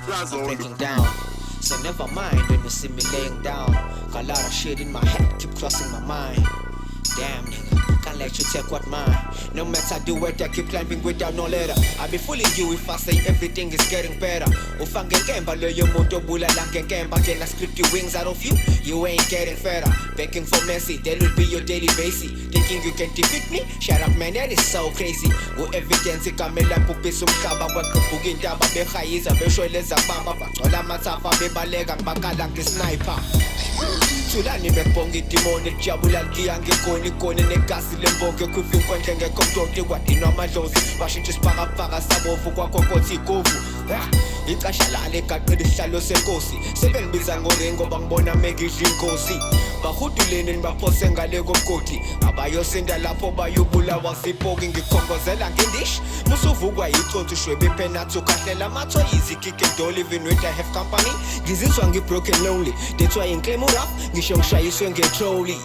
I'm breaking down. So never mind when you see me laying down. Got a lot of shit in my head, keep crossing my mind. Damn nigga, can't let you take what mine. No matter the weight, I keep climbing without no ladder. I be fooling you if I say everything is getting better. Ufange kemba loyo muntu bulala ngekemba. Can I strip the wings out of you? You ain't getting fatter. Begging for mercy, that will be your daily basis. Thinking you can defeat me? Shut up man, that is so crazy. Evidence ikamela pupisa umhlaba weqhubuka intaba behayiza beshweleza bamba bagcola amathafa bebaleka ngibakala ngesniper. Thulani bebonga idimoni lijabula liya ngegoni igoni negasi lembonke kwifi inkwendle ngekho mntonto kwadinwa amadlozi bashintsha isibhakabhaka sabovu kwakhokothi ikovu. Icasha lale gaqela isihlalo senkosi sebengibiza ngorengo ngoba ngibona mekidla inkosi. Bahuduleni nibaphose ngale komgodi abayosinda lapho bayobulawa sipoki ngikhongozela ngendishi musuvukwa yiconto ushwebe penathu kahlela amathoyizi kick and doll even with I have company ngizizwa ngibroken lonely that's why ngiclaim urap ngisho ngishayiswe ngetrolly.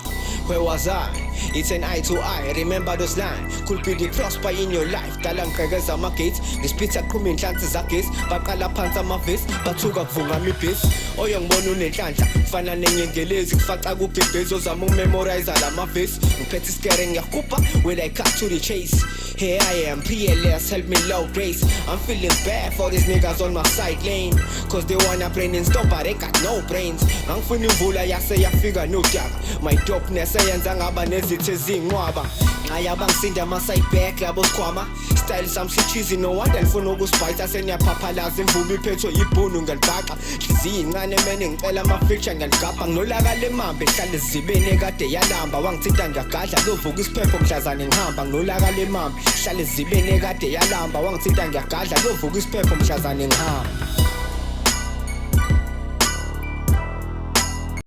Where was I? It's an eye to eye, remember those lines. Could be the prosper in your life. Dala ngigegeza ama-gates ngisipitha qhuma inhlansi zagesi baqala phansi amavesi bathuka kuvunga mibhesi. Oyongibona unenhlanhla kufana nenyengelezi kufaca kubhebhezi ozama ukumemorize lamavesi ngiphethe isikere ngiyakhupha when I cut to the chase. Here I am, PLS, help me low grace. I'm feeling bad for these niggas on my side lane cause they wanna brain and stop but they got no brains. Ngangifuna imvula yase yafika nodaka my dopeness eyenza ngaba nezithe zingcwaba ngayaba ngisinda ama-side back labo sikhwama style sami sichizi no wonder ngifuna ukusibhayitha seniyaphaphalaza imvubu iphethwe yibhunu ngalibhaxa hliziyo incane mene ngicela ama-fiction ngaligabha nginolaka lemambe hlale zibeni ekade yalamba wangithinta ngiyagadla kuyovuka isiphepho mhlazane ngihamba nginolaka lemambe hlale zibeni ekade yalamba wangithinta ngiyagadla kuyovuka isiphepho mhlazane ngihamba.